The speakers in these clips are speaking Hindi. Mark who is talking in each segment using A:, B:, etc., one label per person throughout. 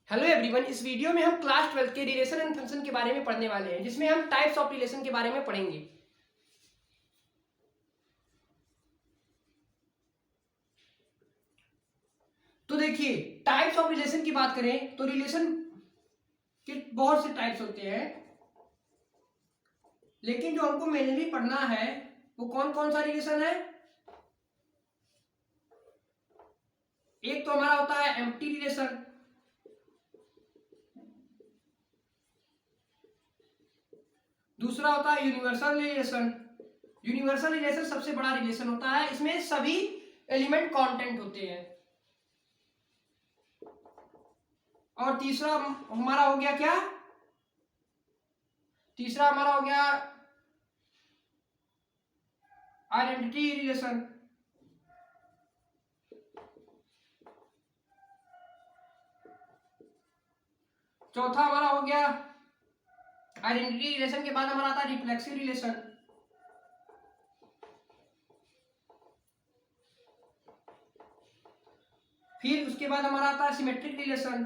A: हेलो एवरीवन, इस वीडियो में हम क्लास 12 के रिलेशन एंड फंक्शन के बारे में पढ़ने वाले हैं, जिसमें हम टाइप्स ऑफ रिलेशन के बारे में पढ़ेंगे। तो देखिए, टाइप्स ऑफ रिलेशन की बात करें तो रिलेशन के बहुत से टाइप्स होते हैं, लेकिन जो हमको मेनली पढ़ना है वो कौन कौन सा रिलेशन है। एक तो हमारा होता है एम्प्टी रिलेशन, दूसरा होता है यूनिवर्सल रिलेशन। यूनिवर्सल रिलेशन सबसे बड़ा रिलेशन होता है, इसमें सभी एलिमेंट कांस्टेंट होते हैं। और तीसरा हमारा हो गया क्या, तीसरा हमारा हो गया आइडेंटिटी रिलेशन। चौथा हमारा हो गया आइडेंटिटी रिलेशन के बाद हमारा आता है रिफ्लेक्सिव रिलेशन। फिर उसके बाद हमारा आता है सिमेट्रिक रिलेशन।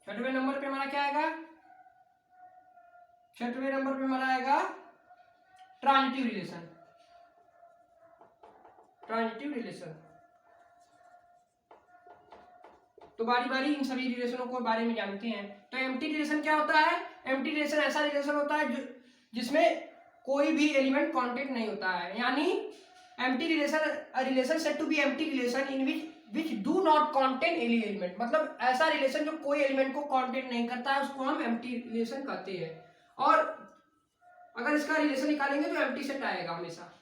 A: छठवें नंबर पे हमारा क्या आएगा, छठवें नंबर पे हमारा आएगा ट्रांजिटिव रिलेशन। ट्रांजिटिव रिलेशन तो बारी बारी इन सभी रिलेशनों को बारे में जानते हैं। तो एम्प्टी रिलेशन क्या होता है, एम्प्टी रिलेशन ऐसा रिलेशन होता है जिसमें कोई भी एलिमेंट कांस्टेंट नहीं होता है, यानी empty relation relation said to be empty relation in which do not contain any element. मतलब ऐसा रिलेशन जो कोई एलिमेंट को कांटेंट नहीं करता है, उसको हम एम्प्टी रिलेशन कहते हैं। और अगर इसका रिलेशन निकालेंगे तो एम्प्टी सेट आएगा हमेशा।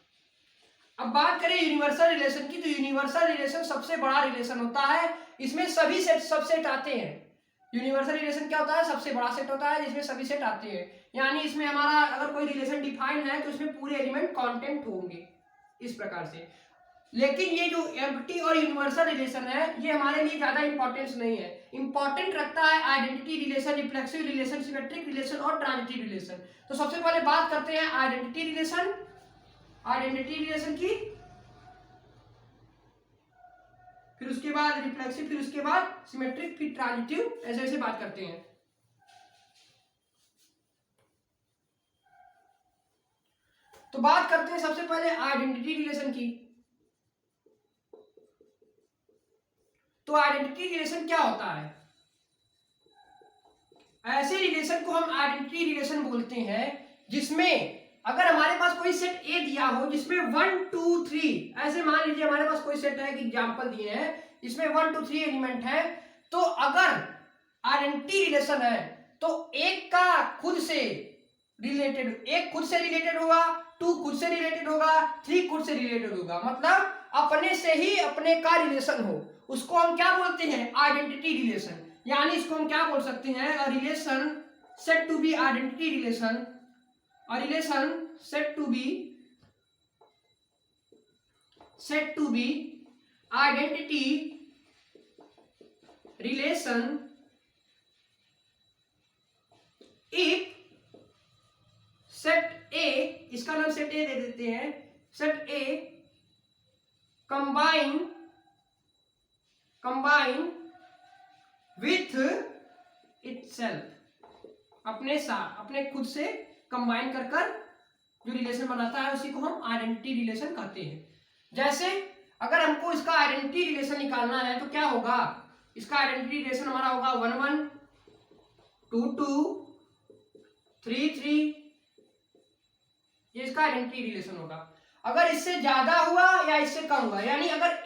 A: अब बात करें यूनिवर्सल रिलेशन की, तो यूनिवर्सल रिलेशन सबसे बड़ा रिलेशन होता है, इसमें सभी सेट सबसेट आते हैं। यूनिवर्सल रिलेशन क्या होता है, सबसे बड़ा सेट होता है जिसमें सभी सेट आते हैं। यानी इसमें हमारा अगर कोई रिलेशन डिफाइन है तो इसमें पूरे एलिमेंट कांस्टेंट होंगे इस प्रकार से। लेकिन ये जो एम्प्टी और यूनिवर्सल रिलेशन है ये हमारे लिए ज्यादा इंपॉर्टेंस नहीं है। इंपॉर्टेंट रखता है identity relation, reflexive relation, symmetric relation और ट्रांजिटिव रिलेशन। तो सबसे पहले बात करते हैं आइडेंटिटी रिलेशन, आइडेंटिटी रिलेशन की, फिर उसके बाद रिफ्लेक्सिव, फिर उसके बाद सिमेट्रिक, फिर ट्रांजिटिव, ऐसे ऐसे बात करते हैं। तो बात करते हैं सबसे पहले आइडेंटिटी रिलेशन की। तो आइडेंटिटी रिलेशन क्या होता है, ऐसे रिलेशन को हम आइडेंटिटी रिलेशन बोलते हैं जिसमें अगर हमारे पास कोई सेट ए दिया हो जिसमें 1 2 3, ऐसे मान लीजिए हमारे पास कोई सेट है कि एग्जांपल दिए हैं इसमें 1 2 3 एलिमेंट है, तो अगर आइडेंटिटी रिलेशन है तो एक का खुद से रिलेटेड, एक खुद से रिलेटेड होगा, 2 खुद से रिलेटेड होगा, 3 खुद से रिलेटेड होगा। मतलब अपने से ही अपने का रिलेशन हो, उसको हम क्या बोलते हैं, आइडेंटिटी रिलेशन। यानी इसको हम क्या बोल सकते हैं, relation said to be identity relation, a relation said to be identity relation if set A, इसका नाम set A दे देते हैं, set A combine with itself, अपने साथ, अपने खुद से कंबाइन कर कर जो रिलेशन बनाता है उसी को हम आइडेंटिटी रिलेशन कहते हैं। जैसे अगर हमको इसका आइडेंटिटी रिलेशन निकालना है तो क्या होगा, इसका आइडेंटिटी रिलेशन हमारा होगा 1 1 2 2 3 3, ये इसका आइडेंटिटी रिलेशन होगा। अगर इससे ज्यादा हुआ या इससे कम हुआ, यानी अगर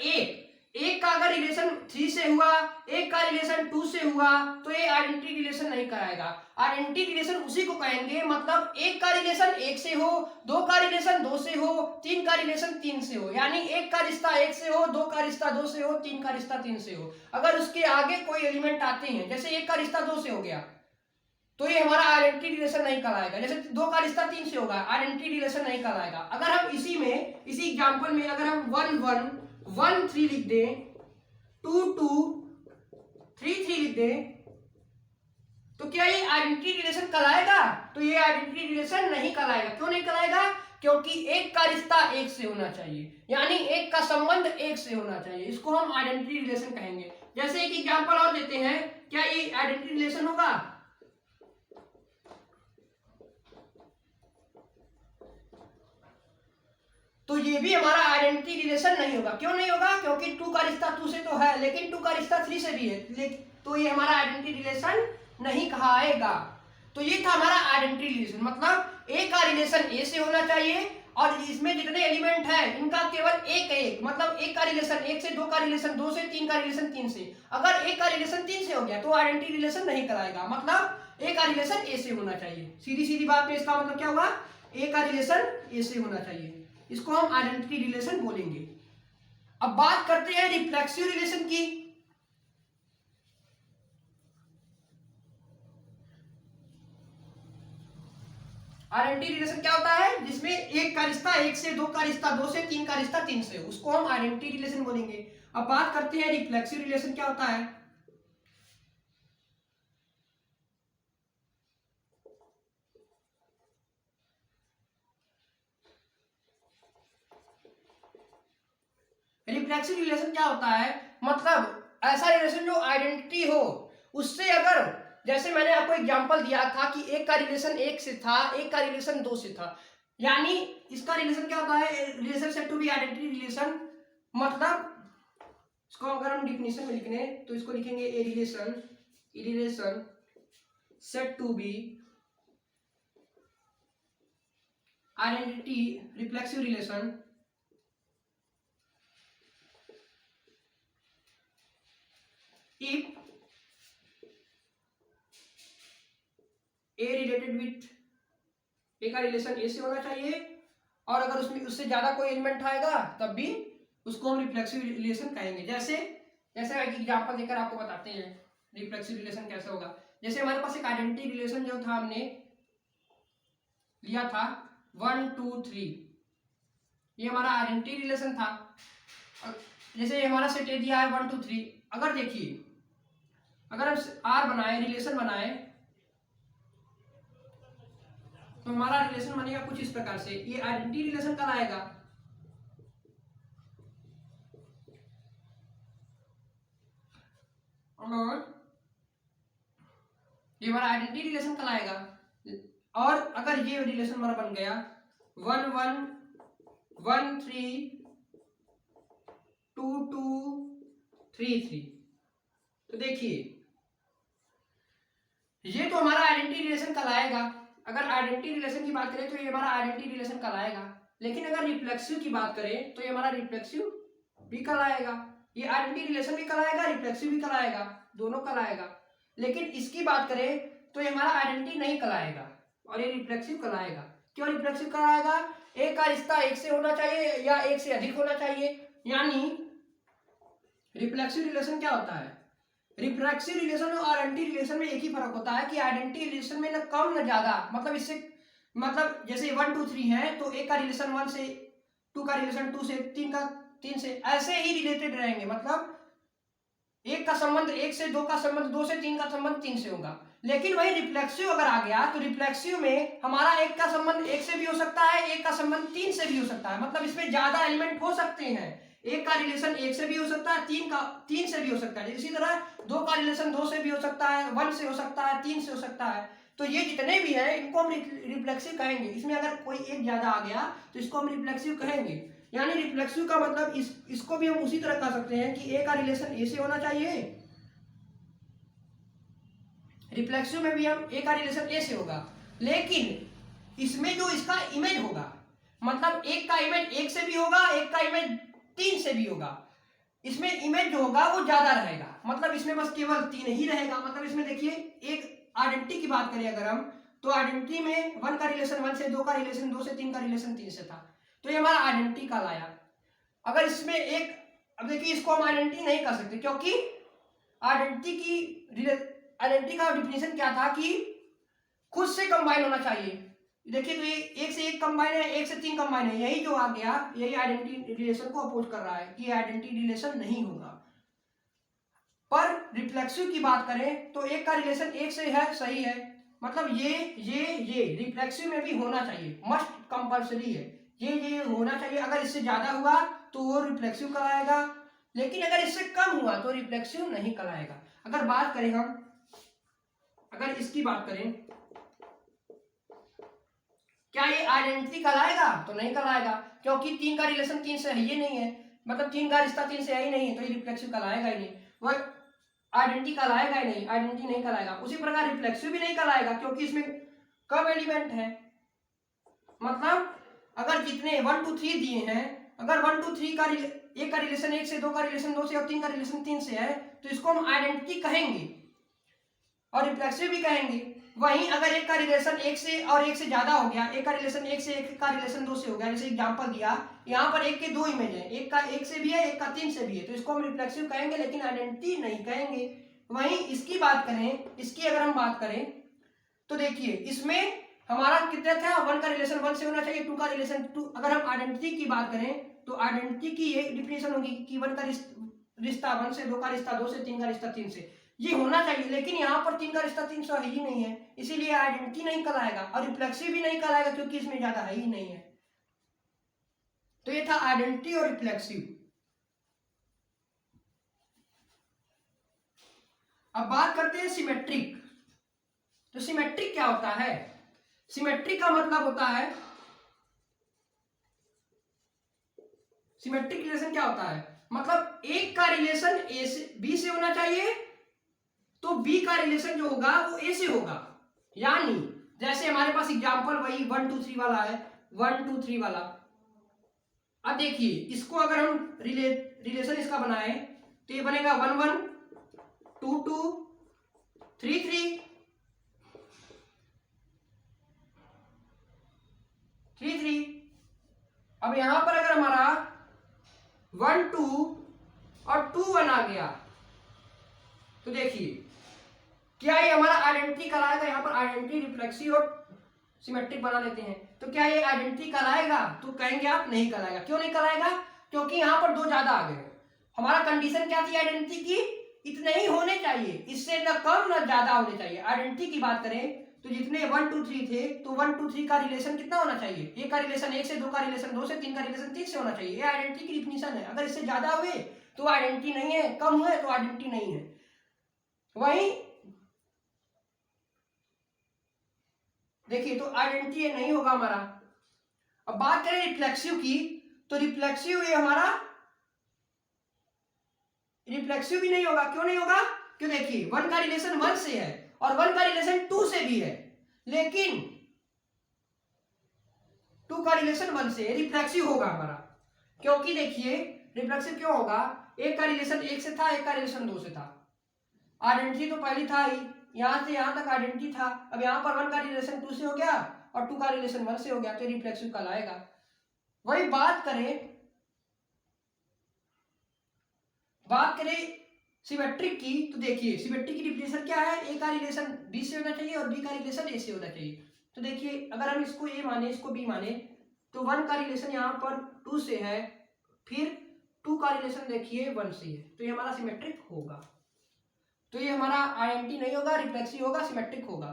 A: एक का अगर रिलेशन 3 से हुआ, एक का रिलेशन 2 से हुआ, तो ये आइडेंटिटी रिलेशन नहीं कराएगा। आइडेंटिटी रिलेशन उसी को कहेंगे, मतलब एक का रिलेशन 1 से हो, 2 का रिलेशन 2 से हो, 3 का रिलेशन 3 से हो। यानी एक का रिश्ता 1 से हो, 2 का रिश्ता 2 से हो, 3 का रिश्ता 3 से हो। अगर उसके आगे कोई एलिमेंट आते हैं, जैसे एक का रिश्ता 2 से हो गया तो ये हमारा आइडेंटिटी रिलेशन नहीं कराएगा। जैसे 2 का रिश्ता 3 से होगा, आइडेंटिटी रिलेशन नहीं कराएगा। अगर हम इसी में, इसी एग्जांपल में अगर हम 1 1 1 3 लिख दें, 2 2 3 3 लिख दें, तो क्या ये आइडेंटिटी रिलेशन कहलाएगा? तो ये आइडेंटिटी रिलेशन नहीं कहलाएगा। क्यों नहीं कहलाएगा? क्योंकि एक का रिश्ता एक से होना चाहिए, यानी एक का संबंध एक से होना चाहिए। इसको हम आइडेंटिटी रिलेशन कहेंगे। जैसे एक एग्जांपल और देते हैं, क्या ये आइडेंटिटी रिलेशन होगा? तो ये भी हमारा आइडेंटिटी रिलेशन नहीं होगा। क्यों नहीं होगा? क्योंकि टू का रिश्ता टू से तो है, लेकिन टू का रिश्ता थ्री से भी है, तो ये हमारा आइडेंटिटी रिलेशन नहीं कहाएगा। तो ये था हमारा आइडेंटिटी रिलेशन, मतलब ए का रिलेशन ए से होना चाहिए और इसमें जितने एलिमेंट है इनका केवल एक एक, मतलब एक का रिलेशन एक से, दो का रिलेशन दो से, तीन का रिलेशन तीन से। अगर एक का रिलेशन तीन से हो गया तो आइडेंटिटी रिलेशन नहीं कराएगा, मतलब ए का रिलेशन ए से होना चाहिए। सीधी सीधी बात पे इसका मतलब क्या हुआ? ए का रिलेशन ए से होना चाहिए, इसको हम आइडेंटिटी रिलेशन बोलेंगे। अब बात करते हैं रिफ्लेक्सिव रिलेशन की। आइडेंटिटी रिलेशन क्या होता है? जिसमें एक का रिश्ता एक से, दो का रिश्ता दो से, तीन का रिश्ता तीन से, उसको हम आइडेंटिटी रिलेशन बोलेंगे। अब बात करते हैं रिफ्लेक्सिव रिलेशन क्या होता है। रिफ्लेक्सिव रिलेशन क्या होता है? मतलब ऐसा रिलेशन जो आइडेंटिटी हो उससे, अगर जैसे मैंने आपको एग्जांपल दिया था कि एक का रिलेशन एक से था, एक का रिलेशन दो से था, यानी इसका रिलेशन क्या होता है? Relation set to be identity relation. मतलब इसको अगर हम डिफिनेशन में लिखने तो इसको लिखेंगे A relation set to be identity reflexive relation if A related with, A का रिलेशन ए से होना चाहिए और अगर उसमें उससे ज्यादा कोई एलिमेंट आएगा तब भी उसको हम रिफ्लेक्सिव रिलेशन कहेंगे। जैसे जैसे एक एग्जांपल देकर आपको बताते हैं रिफ्लेक्सिव रिलेशन कैसे होगा। जैसे हमारे पास एक आइडेंटिटी रिलेशन जो था हमने लिया था 1 2 3, ये हमारा आइडेंटिटी रिलेशन था। जैसे हमारा सेट ए दिया है 1 2 3, अगर देखिए अगर हम आर बनाए, रिलेशन बनाए, तो हमारा रिलेशन बनेगा कुछ इस प्रकार से। ये आइडेंटिटी रिलेशन कब आएगा? और ये हमारा आइडेंटिटी रिलेशन कब आएगा? और अगर ये रिलेशन हमारा बन गया 1 1 1 3 2 2 3 3, तो देखिए ये तो हमारा आइडेंटिटी रिलेशन कल आएगा। अगर आइडेंटिटी रिलेशन की बात करें तो ये हमारा आइडेंटिटी रिलेशन कल आएगा, लेकिन अगर रिफ्लेक्सिव की बात करें तो ये हमारा रिफ्लेक्सिव भी कल आएगा। ये आइडेंटिटी रिलेशन भी कल आएगा, रिफ्लेक्सिव भी कल आएगा, दोनों कल आएगा। लेकिन इसकी बात करें तो ये हमारा आइडेंटिटी नहीं कल आएगा और ये रिफ्लेक्सिव कल आएगा। क्यों रिफ्लेक्सिव कल आएगा? एक का रिश्ता एक से होना चाहिए या एक से अधिक होना चाहिए, यानी रिफ्लेक्सिव रिलेशन क्या होता है? रिफ्लेक्सिव रिलेशन और आइडेंटिटी रिलेशन में एक ही फर्क होता है कि आइडेंटिटी रिलेशन में न कम न ज्यादा, मतलब इससे, मतलब जैसे 1 2 3 है तो एक का रिलेशन 1 से, 2 का रिलेशन 2 से, 3 का 3 से, ऐसे ही रिलेटेड रहेंगे। मतलब एक का संबंध एक से, दो का संबंध दो से, तीन का संबंध तीन से होगा। लेकिन वही रिफ्लेक्सिव अगर आ गया तो रिफ्लेक्सिव में हमारा एक का संबंध एक से भी हो सकता है, एक का संबंध तीन से भी हो सकता है, मतलब इसमें ज्यादा एलिमेंट हो सकते हैं। एक का रिलेशन एक से भी हो सकता है, तीन से भी हो सकता है। इसी तरह दो का रिलेशन दो से भी हो सकता है, 1 से हो सकता है, 3 से हो सकता है। तो ये जितने भी हैं इनको हम रिफ्लेक्सिव कहेंगे। इसमें अगर कोई एक ज्यादा आ गया तो इसको हम रिफ्लेक्सिव कहेंगे। यानी रिफ्लेक्सिव का मतलब इसको भी हम उसी तरह कह सकते हैं कि ए का रिलेशन ए से होना चाहिए, रिफ्लेक्सिव में भी हम ए का रिलेशन ए से होगा, लेकिन इसमें जो इसका इमेज होगा, मतलब एक का इमेज एक से भी होगा, एक का इमेज तीन से भी होगा, इसमें इमेज जो होगा वो ज्यादा रहेगा। मतलब इसमें बस केवल तीन ही रहेगा। मतलब इसमें देखिए एक आइडेंटिटी की बात करें अगर हम, तो आइडेंटिटी में 1 का रिलेशन 1 से, 2 का रिलेशन 2 से, 3 का रिलेशन 3 से था, तो ये हमारा आइडेंटिटी कल आया। अगर इसमें एक, अब देखिए इसको हम आइडेंटिटी नहीं कर सकते क्योंकि आइडेंटिटी का डिफिनेशन क्या था कि खुद से कंबाइन होना चाहिए। देखिए तो ये एक से एक कंबाइन है, एक से तीन कंबाइन है, यही जो आ गया यही आइडेंटिटी रिलेशन को अपोज कर रहा है कि आइडेंटिटी रिलेशन नहीं होगा। पर रिफ्लेक्सिव की बात करें तो एक का रिलेशन एक से है, सही है, मतलब ये रिफ्लेक्सिव में भी होना चाहिए, मस्ट कंपल्सरी है। ये होना चाहिए। अगर इससे ज्यादा हुआ तो वो रिफ्लेक्सिव कहलाएगा, लेकिन अगर इससे कम हुआ तो रिफ्लेक्सिव नहीं कहलाएगा। अगर बात करें हम, अगर इसकी बात करें, क्या ये आइडेंटिटी कहलाएगा? तो नहीं कहलाएगा, क्योंकि 3 का रिलेशन 3 से है ही नहीं है, मतलब 3 का रिश्ता 3 से है ही नहीं है, तो ये रिफ्लेक्सिव कहलाएगा ही नहीं, वह आइडेंटिटी कहलाएगा ही नहीं, आइडेंटिटी नहीं कहलाएगा। उसी प्रकार रिफ्लेक्सिव भी नहीं कहलाएगा, क्योंकि इसमें कम एलिमेंट है। मतलब अगर जितने 1 2 3 दिए हैं, अगर 1 2 3 का एक का रिलेशन 1 से, 2 का रिलेशन 2 से और 3 का रिलेशन 3 से है, तो इसको हम आइडेंटिटी कहेंगे और रिफ्लेक्सिव भी कहेंगे। वहीं अगर एक का रिलेशन 1 से और 1 से ज्यादा हो गया, एक का रिलेशन 1 से, एक का रिलेशन 2 से हो गया, जैसे एग्जांपल दिया, यहाँ पर एक के 2 इमेज है, एक का 1 से भी है, एक का 3 से भी है, तो इसको हम रिफ्लेक्सिव कहेंगे, लेकिन आइडेंटिटी नहीं कहेंगे। वहीं इसकी बात करें, इसकी अगर हम बात करें तो देखिए इसमें हमारा कितना था, 1 का रिलेशन 1 से होना चाहिए, 2 का रिलेशन 2। अगर हम आइडेंटिटी की बात करें तो आइडेंटिटी की ये डिफिनेशन होगी कि 1 का रिश्ता 1 से, 2 का रिश्ता 2 से, 3 का रिश्ता 3 से, ये होना चाहिए। लेकिन यहाँ पर 3 का रिश्ता 3 से ही नहीं है, इसीलिए आइडेंटिटी नहीं कहलाएगा और रिफ्लेक्सिव भी नहीं कहलाएगा, क्योंकि इसमें ज्यादा है ही नहीं है। तो ये था आइडेंटिटी और रिफ्लेक्सिव। अब बात करते हैं सिमेट्रिक। तो सिमेट्रिक क्या होता है? सिमेट्रिक का मतलब होता है, सिमेट्रिक रिलेशन क्या होता है, मतलब एक का रिलेशन ए से बी से होना चाहिए, तो बी का रिलेशन जो होगा वो ए से होगा। यानी जैसे हमारे पास एग्जांपल वही 1 2 3 वाला है, 1 2 3 वाला। अब देखिए इसको अगर हम रिलेशन इसका बनाए तो ये बनेगा 1 1 2 2 3 3 3 3। अब यहां पर अगर हमारा 1 2 और 2 1 आ गया तो देखिए क्या ये हमारा आइडेंटिटी कहलाएगा? यहाँ पर आइडेंटिटी, रिफ्लेक्सिव और सिमेट्रिक बना लेते हैं, तो क्या ये आइडेंटिटी कहलाएगा? तो कहेंगे आप नहीं कहलाएगा। क्यों नहीं कहलाएगा? क्योंकि यहाँ पर 2 ज्यादा आ गए। हमारा कंडीशन क्या थी आइडेंटिटी की? इतने ही होने चाहिए, इससे न कम न ज्यादा होने चाहिए। आइडेंटिटी की बात करें तो जितने 1 2 3 थे, तो 1 2 3 का रिलेशन कितना होना चाहिए? एक का रिलेशन 1 से, 2 का रिलेशन 2 से, 3 का रिलेशन 3 से होना चाहिए। ये आइडेंटिटी की डिफिनेशन है। अगर इससे ज्यादा हुए तो आइडेंटिटी नहीं है, कम हुए तो आइडेंटिटी नहीं है। वही देखिए, तो आइडेंटिटी नहीं होगा हमारा। अब बात करें रिफ्लेक्सिव की, तो रिफ्लेक्सिव ये हमारा रिफ्लेक्सिव भी नहीं होगा। क्यों नहीं होगा? क्यों देखिए 1 का रिलेशन 1 से है और 1 का रिलेशन 2 से भी है, लेकिन 2 का रिलेशन 1 से, रिफ्लेक्सिव होगा हमारा। क्योंकि देखिए रिफ्लेक्सिव क्यों होगा? एक का रिलेशन 1 से था, एक का रिलेशन 2 से था, आइडेंटिटी तो पहले था ही, यहां से यहां तक आइडेंटिटी था। अब यहां पर 1 का रिलेशन 2 से हो गया और 2 का रिलेशन 1 से हो गया, तो रिफ्लेक्सिव कहलाएगा। वही बात करें सिमेट्रिक की, तो देखिए सिमेट्रिक की डिफिनेशन क्या है? ए का रिलेशन बी से होना चाहिए और बी का रिलेशन ए से होना चाहिए। तो देखिए अगर हम इसको ए माने, इसको बी माने, तो 1 का रिलेशन यहाँ पर 2 से है, फिर 2 का रिलेशन देखिए 1 से है, तो ये हमारा सिमेट्रिक होगा। तो ये हमारा आइडेंटिटी नहीं होगा, रिफ्लेक्सिव होगा, सिमेट्रिक होगा।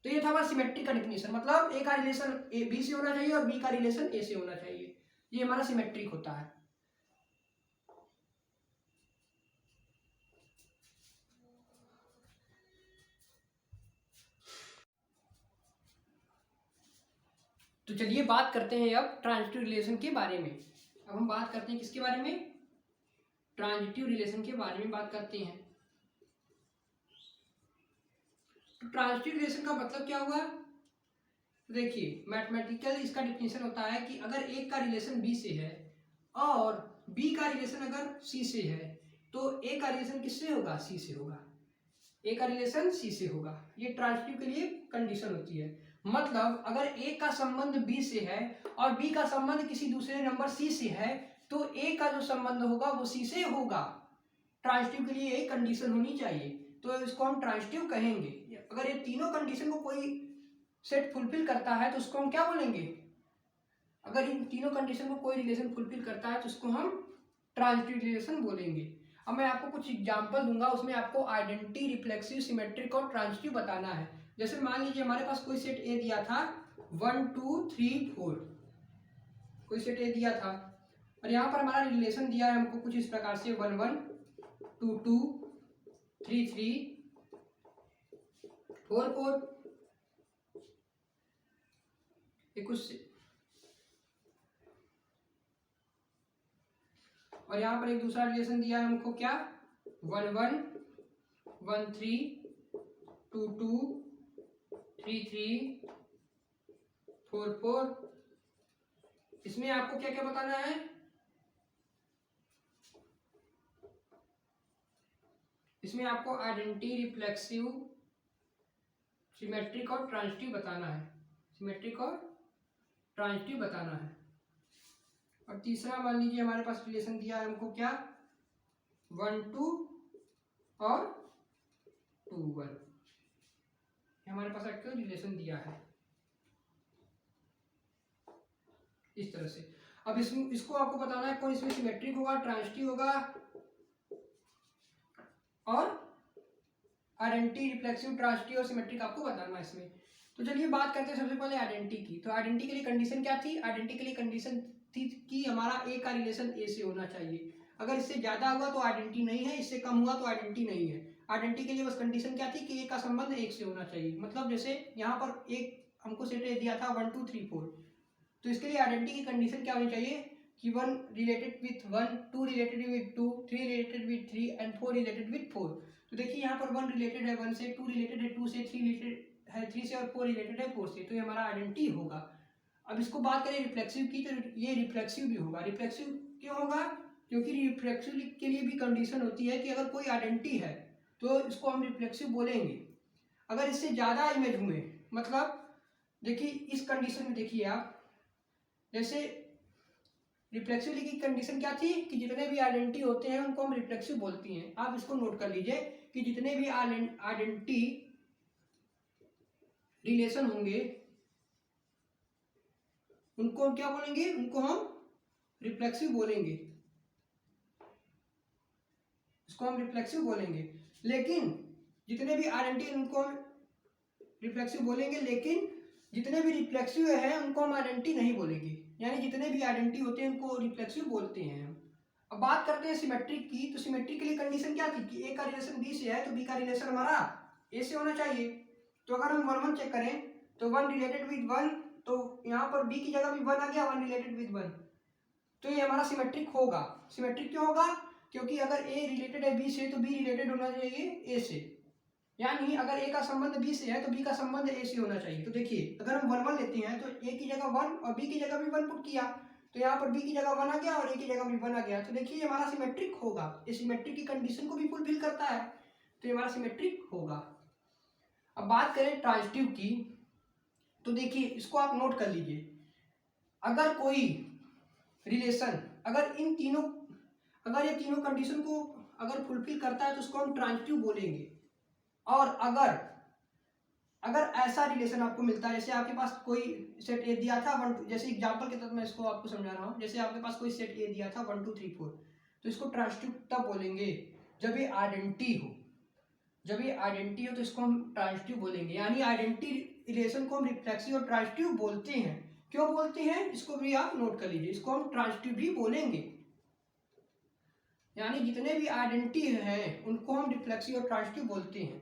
A: तो ये था हमारा सिमेट्रिक का डिफिनेशन, मतलब ए का रिलेशन ए बी से होना चाहिए और बी का रिलेशन ए से होना चाहिए, ये हमारा सिमेट्रिक होता है। तो चलिए बात करते हैं अब ट्रांजिटिव रिलेशन के बारे में। अब हम बात करते हैं किसके बारे में? ट्रांजिटिव रिलेशन के बारे में बात करते हैं। तो ट्रांजिटिव रिलेशन का मतलब क्या हुआ? देखिए मैथमेटिकल इसका डिफिनेशन होता है कि अगर एक का रिलेशन बी से है और बी का रिलेशन अगर सी से है, तो ए का रिलेशन किससे होगा? सी से होगा। ए का रिलेशन सी से होगा, ये ट्रांजिटिव के लिए कंडीशन होती है। मतलब अगर ए का संबंध बी से है और बी का संबंध किसी दूसरे नंबर सी से है, तो ए का जो संबंध होगा वो सी से होगा। ट्रांजिटिव के लिए एक कंडीशन होनी चाहिए, तो इसको हम ट्रांजिटिव कहेंगे। अगर ये तीनों कंडीशन को कोई सेट फुलफिल करता है तो उसको हम क्या बोलेंगे? अगर इन तीनों कंडीशन को कोई रिलेशन फुलफिल करता है तो उसको हम ट्रांजिटिव रिलेशन बोलेंगे। अब मैं आपको कुछ एग्जांपल दूंगा, उसमें आपको आइडेंटिटी, रिफ्लेक्सिव, सिमेट्रिक और ट्रांजिटिव बताना है। जैसे मान लीजिए हमारे पास कोई सेट ए दिया था 1 2 3 4, कोई सेट ए दिया था और यहाँ पर हमारा रिलेशन दिया है हमको कुछ इस प्रकार से 1 1 2 2 3 3 4 4 कुछ, और यहाँ पर एक दूसरा रिलेशन दिया है हमको क्या 1 1 1 3 2 2 3 3 4 4। इसमें आपको क्या क्या बताना है, इसमें आपको आइडेंटिटी, रिफ्लेक्सिव, सिमेट्रिक और ट्रांजिटिव बताना है, सिमेट्रिक और ट्रांजिटिव बताना है। और तीसरा मान लीजिए हमारे पास रिलेशन दिया है हमको क्या 1 2 और 2 1, हमारे पास एक रिलेशन दिया है इस तरह से। अब इसको आपको बताना है कौन इसमें सिमेट्रिक होगा, ट्रांजिटिव होगा और आइडेंटिटी, रिफ्लेक्सिव, ट्रांजिटिव और सिमेट्रिक आपको बताना है इसमें। तो चलिए बात करते हैं सबसे पहले आइडेंटिटी की। तो आइडेंटिटी के लिए कंडीशन क्या थी, आइडेंटिटी के लिए कंडीशन थी कि हमारा ए का रिलेशन ए से होना चाहिए। अगर इससे ज्यादा हुआ तो आइडेंटिटी नहीं है, इससे कम हुआ तो आइडेंटिटी नहीं है। आइडेंटिटी के लिए बस कंडीशन क्या थी कि ए का संबंध एक से होना चाहिए। मतलब जैसे यहाँ पर एक हमको सेट ए दिया था 1 2 3 4, तो इसके लिए आइडेंटिटी की कंडीशन क्या होनी चाहिए कि 1 related with 1, 2 related with 2, 3 related with 3 and 4 related with 4। तो देखिए यहाँ पर 1 रिलेटेड है 1 से, 2 रिलेटेड है 2 से, 3 रिलेटेड है 3 से और 4 रिलेटेड है 4 से, तो ये हमारा आइडेंटिटी होगा। अब इसको बात करें रिफ्लेक्सिव की, तो ये रिफ्लेक्सिव भी होगा। रिफ्लेक्सिव क्यों होगा, क्योंकि रिफ्लेक्सिव के लिए भी कंडीशन होती है कि अगर कोई आइडेंटिटी है तो इसको हम रिफ्लेक्सिव बोलेंगे। अगर इससे ज़्यादा इमेज हुए, मतलब देखिए इस कंडीशन में देखिए आप, जैसे रिफ्लेक्सिव की कंडीशन क्या थी कि जितने भी आइडेंटिटी होते हैं उनको हम रिफ्लेक्सिव बोलते हैं। आप इसको नोट कर लीजिए कि जितने भी आइडेंटिटी रिलेशन होंगे उनको हम क्या बोलेंगे, उनको हम रिफ्लेक्सिव बोलेंगे, इसको हम रिफ्लेक्सिव बोलेंगे। लेकिन जितने भी आइडेंटिटी उनको हम रिफ्लेक्सिव बोलेंगे, लेकिन जितने भी रिफ्लेक्सिव है उनको हम आइडेंटिटी नहीं बोलेंगे। यानी जितने भी आइडेंटिटी होते हैं उनको रिफ्लेक्सिव बोलते हैं हम। अब बात करते हैं सिमेट्रिक की। तो सिमेट्रिक के लिए कंडीशन क्या थी कि ए का रिलेशन बी से है तो बी का रिलेशन हमारा ए से होना चाहिए। तो अगर हम 1 1 चेक करें तो 1 रिलेटेड विद 1, तो यहाँ पर बी की जगह भी 1 आ गया, 1 रिलेटेड विद 1, तो ये हमारा सिमेट्रिक होगा। सिमेट्रिक क्यों होगा, क्योंकि अगर ए रिलेटेड है बी से तो बी रिलेटेड होना चाहिए ए से। यानी अगर ए का संबंध बी से है तो बी का संबंध ए से होना चाहिए। तो देखिए अगर हम 1 1 लेते हैं तो ए की जगह 1 और बी की जगह भी 1 पुट किया, तो यहाँ पर बी की जगह 1 आ गया और ए की जगह भी 1 आ गया। तो देखिए हमारा सिमेट्रिक होगा, ये सिमेट्रिक की कंडीशन को भी फुलफिल करता है, तो ये हमारा सिमेट्रिक होगा। अब बात करें ट्रांजिटिव की, तो देखिए इसको आप नोट कर लीजिए। अगर कोई रिलेशन अगर इन तीनों, अगर ये तीनों कंडीशन को अगर फुलफिल करता है तो उसको हम ट्रांजिटिव बोलेंगे। और अगर ऐसा रिलेशन आपको मिलता है, जैसे आपके पास कोई सेट ए दिया था 1 2, जैसे एग्जांपल के तौर पर मैं इसको आपको समझा रहा हूँ, जैसे आपके पास कोई सेट ए दिया था 1 2 3 4, तो इसको ट्रांजिटिव तब बोलेंगे जब ये आइडेंटिटी हो। जब ये आइडेंटिटी हो तो इसको हम ट्रांजिटिव बोलेंगे। यानी आइडेंटिटी रिलेशन को हम रिफ्लेक्सिव और ट्रांजिटिव बोलते हैं। क्यों बोलते हैं, इसको भी आप नोट कर लीजिए, इसको हम ट्रांजिटिव भी बोलेंगे। यानी जितने भी आइडेंटिटी हैं उनको हम रिफ्लेक्सिव और ट्रांजिटिव बोलते हैं,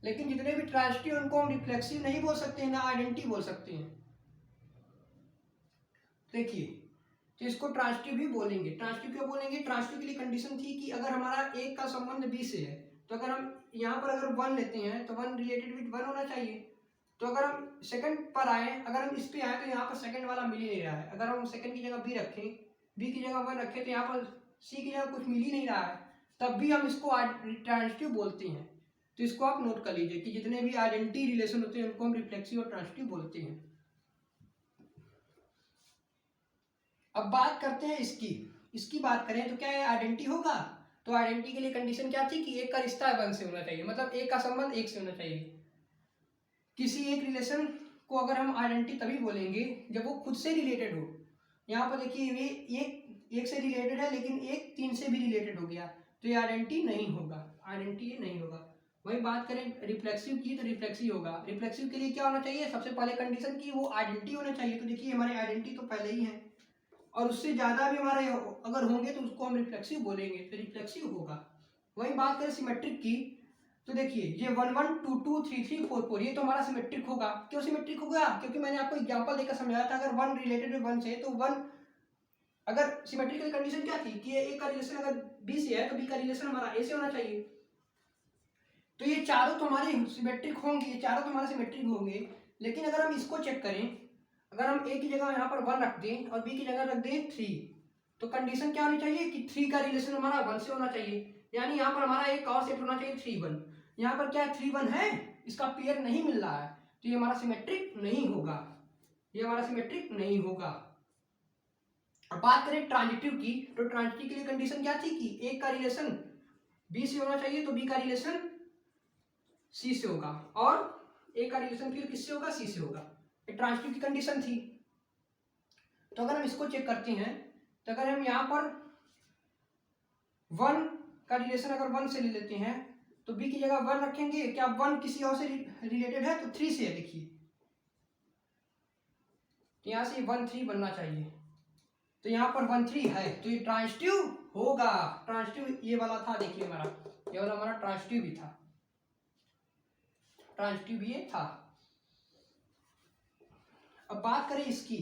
A: लेकिन जितने भी ट्रांजिटिव उनको हम रिफ्लेक्सिव नहीं बोल सकते हैं, ना आइडेंटिटी बोल सकते हैं। देखिए तो इसको ट्रांजिटिव भी बोलेंगे। ट्रांजिटिव क्यों बोलेंगे, ट्रांजिटिव के लिए कंडीशन थी कि अगर हमारा ए का संबंध बी से है, तो अगर हम यहाँ पर अगर 1 लेते हैं तो 1 रिलेटेड विद 1 होना चाहिए। तो अगर हम सेकंड पर आए, अगर हम इस पे आए तो यहाँ पर सेकंड वाला मिल ही नहीं रहा है। अगर हम सेकंड की जगह बी रखें, बी की जगह 1 रखें, तो यहाँ पर सी की जगह कुछ मिल ही नहीं रहा है, तब भी हम इसको ट्रांजिटिव बोलते हैं। तो इसको आप नोट कर लीजिए कि जितने भी आइडेंटिटी रिलेशन होते हैं उनको हम रिफ्लेक्सिव और ट्रांजिटिव बोलते हैं। अब बात करते हैं इसकी बात करें तो क्या है आइडेंटिटी होगा। तो आइडेंटिटी के लिए कंडीशन क्या थी कि एक का रिश्ता 1 से होना चाहिए, मतलब एक का संबंध 1 से होना चाहिए। किसी एक रिलेशन को अगर हम आइडेंटिटी तभी बोलेंगे जब वो खुद से रिलेटेड हो। यहाँ पर देखिए ये एक से रिलेटेड है लेकिन एक 3 से भी रिलेटेड हो गया, तो ये आइडेंटिटी नहीं होगा, आइडेंटिटी नहीं होगा। वही बात करें रिफ्लेक्सिव की, तो रिफ्लेक्सिव होगा। रिफ्लेक्सिव के लिए क्या होना चाहिए, सबसे पहले कंडीशन की वो आइडेंटिटी होना चाहिए। तो देखिए हमारे आइडेंटिटी तो पहले ही है, और उससे ज्यादा भी हमारे अगर होंगे तो उसको हम रिफ्लेक्सिव बोलेंगे, तो रिफ्लेक्सिव होगा। वही बात करें सिमेट्रिक की, तो देखिए ये 1 1 2 2 3 3 4 4 ये तो हमारा सिमेट्रिक होगा। क्यों सिमेट्रिक होगा, क्योंकि मैंने आपको एग्जांपल देकर समझाया था, अगर 1 रिलेटेड है 1 से, तो 1 अगर सिमेट्रिकल कंडीशन क्या थी कि ए का रिलेशन अगर बी से है तो बी का रिलेशन हमारा ए से होना चाहिए। तो ये चारों तो हमारे सिमेट्रिक होंगे, ये चारों तो हमारे सिमेट्रिक होंगे। लेकिन अगर हम इसको चेक करें, अगर हम ए की जगह यहाँ पर 1 रख दें और बी की जगह रख दें 3, तो कंडीशन क्या होनी चाहिए कि 3 का रिलेशन हमारा 1 से होना चाहिए। यानी यहाँ पर हमारा एक और सेट होना चाहिए 3 1। यहाँ पर क्या है 3 1 है, इसका पेयर नहीं मिल रहा है, तो ये हमारा सिमेट्रिक नहीं होगा, ये हमारा सिमेट्रिक नहीं होगा। अब बात करें ट्रांजिटिव की, तो ट्रांजिटिव के लिए कंडीशन क्या थी कि ए का रिलेशन बी से होना चाहिए तो बी का रिलेशन सी से होगा, और ए का रिलेशन फिर किससे होगा, सी से होगा। ये ट्रांजिटिव की कंडीशन थी। तो अगर हम इसको चेक करते हैं, तो अगर हम यहाँ पर 1 का रिलेशन अगर 1 से ले लेते हैं, तो बी की जगह 1 रखेंगे, क्या 1 किसी और से रिलेटेड है, तो 3 से है। देखिए तो यहाँ से 1 3 बनना चाहिए, तो यहाँ पर 1 3 है, तो ये ट्रांजिटिव होगा। ट्रांजिटिव ये वाला था, देखिए हमारा ये वाला हमारा ट्रांजिटिव भी था, ट्रांजिटिव भी ये था। अब बात करें इसकी,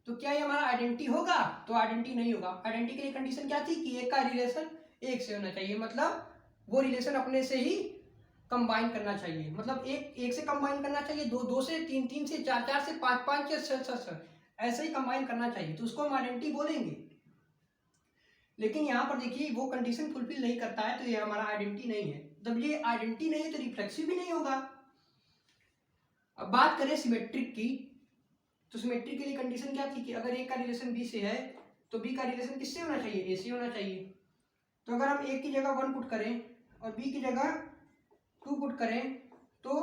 A: तो क्या ये हमारा आइडेंटिटी होगा, तो आइडेंटिटी नहीं होगा। आइडेंटिटी के लिए कंडीशन क्या थी कि एक का रिलेशन एक से होना चाहिए, मतलब वो रिलेशन अपने से ही कंबाइन करना चाहिए, मतलब एक से कंबाइन करना चाहिए, दो से, तीन से, चार से, पांच से, छह ऐसे ही कंबाइन करना चाहिए, तो उसको हम आइडेंटिटी बोलेंगे। लेकिन यहाँ पर देखिए वो कंडीशन फुलफिल नहीं करता है, तो ये हमारा आइडेंटिटी नहीं है। जब ये आइडेंटिटी नहीं है तो रिफ्लेक्सिव भी नहीं होगा। अब बात करें सिमेट्रिक की, तो सिमेट्रिक के लिए कंडीशन क्या थी कि अगर ए का रिलेशन बी से है तो बी का रिलेशन किससे होना चाहिए, ए से होना चाहिए। तो अगर हम ए की जगह 1 पुट करें और बी की जगह 2 पुट करें, तो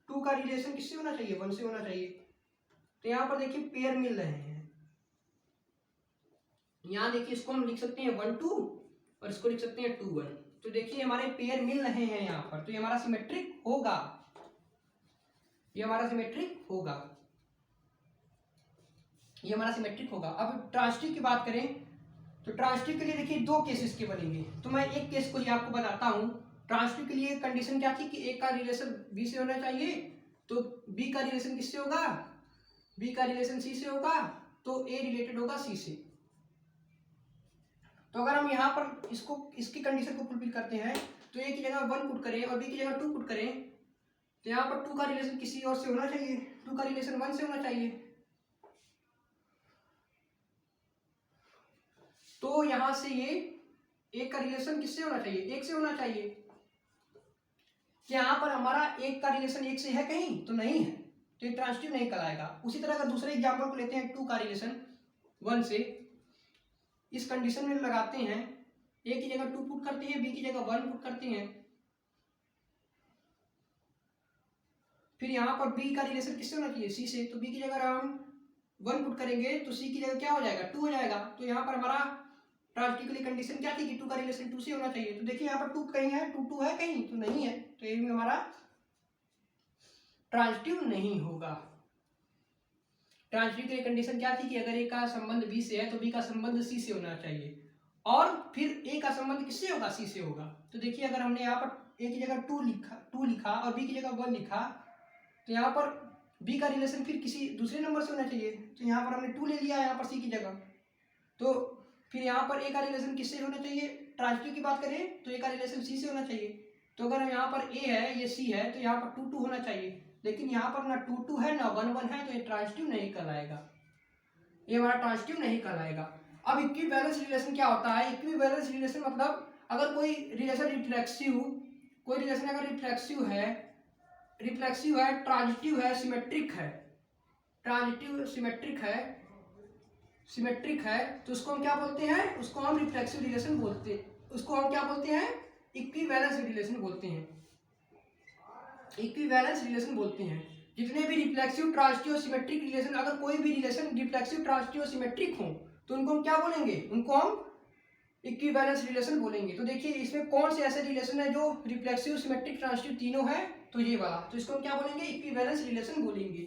A: 2 का रिलेशन किससे होना चाहिए, 1 से होना चाहिए। तो यहाँ पर देखिए पेयर मिल रहे हैं, यहाँ देखिए इसको हम लिख सकते हैं 1 2 और इसको लिख सकते हैं 2 1। तो देखिए हमारे पेयर मिल रहे हैं यहाँ पर, तो ये हमारा सिमेट्रिक होगा, ये हमारा सिमेट्रिक होगा, ये हमारा सिमेट्रिक होगा। अब ट्रांजिटिव की बात करें, तो ट्रांजिटिव के लिए देखिए 2 केसेस के बनेंगे, तो मैं एक केस को ही आपको बताता हूँ। ट्रांजिटिव के लिए कंडीशन क्या थी कि ए का रिलेशन बी से होना चाहिए, तो बी का रिलेशन किससे होगा, बी का रिलेशन सी से होगा, तो ए रिलेटेड होगा सी से। तो अगर हम यहाँ पर इसकी कंडीशन को फुलफिल करते हैं, तो ए की जगह 1 पुट करें और बी की जगह 2 पुट करें, तो यहाँ पर 2 का रिलेशन किसी और से होना चाहिए, 2 का रिलेशन 1 से होना चाहिए। तो यहाँ से ये एक का रिलेशन किससे होना चाहिए, एक से होना चाहिए। कि यहाँ पर हमारा एक का रिलेशन एक से है कहीं, तो नहीं है, तो ये ट्रांजिटिव नहीं कहलाएगा। उसी तरह अगर दूसरे एग्जांपल को लेते हैं 2 का रिलेशन 1 से, इस कंडीशन में लगाते हैं, ए की जगह 2 पुट करते हैं, बी की जगह 1 पुट करते हैं, फिर यहाँ पर बी का रिलेशन किससे होना चाहिए, सी से, तो बी की जगह हम 1 पुट करेंगे तो सी की जगह क्या हो जाएगा, 2 हो जाएगा। तो यहाँ पर हमारा ट्रांजिटिव के लिए कंडीशन क्या थी कि 2 का रिलेशन 2 से होना चाहिए। तो देखिए यहाँ पर 2 कहीं है, 2 2 है कहीं, तो नहीं है, तो ये भी हमारा ट्रांजिटिव नहीं होगा। ट्रांजिटिव के लिए कंडीशन क्या थी कि अगर ए का संबंध बी से है तो बी का संबंध सी से होना चाहिए, और फिर ए का संबंध किससे होगा, सी से होगा। तो देखिए अगर हमने यहाँ पर ए की जगह 2 लिखा और बी की जगह 1 लिखा, तो यहाँ पर बी का रिलेशन फिर किसी दूसरे नंबर से होना चाहिए, तो यहाँ पर हमने 2 ले लिया यहाँ पर सी की जगह। तो फिर यहाँ पर ए का रिलेशन किससे होना चाहिए, ट्रांजिटिव की बात करें तो ए का रिलेशन सी से होना चाहिए। तो अगर यहाँ पर ए है ये सी है, तो यहाँ पर 2 2 होना चाहिए, लेकिन यहाँ पर ना 2 2 है ना 1 1 है, तो ये ट्रांजिटिव नहीं कहलाएगा, ये हमारा ट्रांजिटिव नहीं कहलाएगा। अब इक्विवेलेंस रिलेशन क्या होता है, इक्विवेलेंस रिलेशन मतलब अगर कोई रिलेशन रिफ्लेक्सिव, कोई रिलेशन अगर रिफ्लेक्सिव है, ट्रांजिटिव है, सिमेट्रिक है, ट्रांजिटिव सिमेट्रिक है, तो उसको हम क्या बोलते हैं, उसको हम रिफ्लेक्सिव रिलेशन बोलते हैं, उसको हम क्या बोलते हैं, इक्विवेलेंस रिलेशन बोलते हैं, इक्विवेलेंस रिलेशन बोलते हैं। जितने भी रिफ्लेक्सिव, ट्रांजिटिव, सिमेट्रिक रिलेशन, अगर कोई भी रिलेशन रिफ्लेक्सिव, ट्रांजिटिव, सिमेट्रिक हो, तो उनको हम क्या बोलेंगे, उनको हम इक्विवेलेंस रिलेशन बोलेंगे। तो देखिए इसमें कौन से ऐसे रिलेशन है जो रिफ्लेक्सिव, सिमेट्रिक, ट्रांजिटिव तीनों है, तो ये वाला, तो इसको हम क्या बोलेंगे, इक्विवेलेंस रिलेशन बोलेंगे।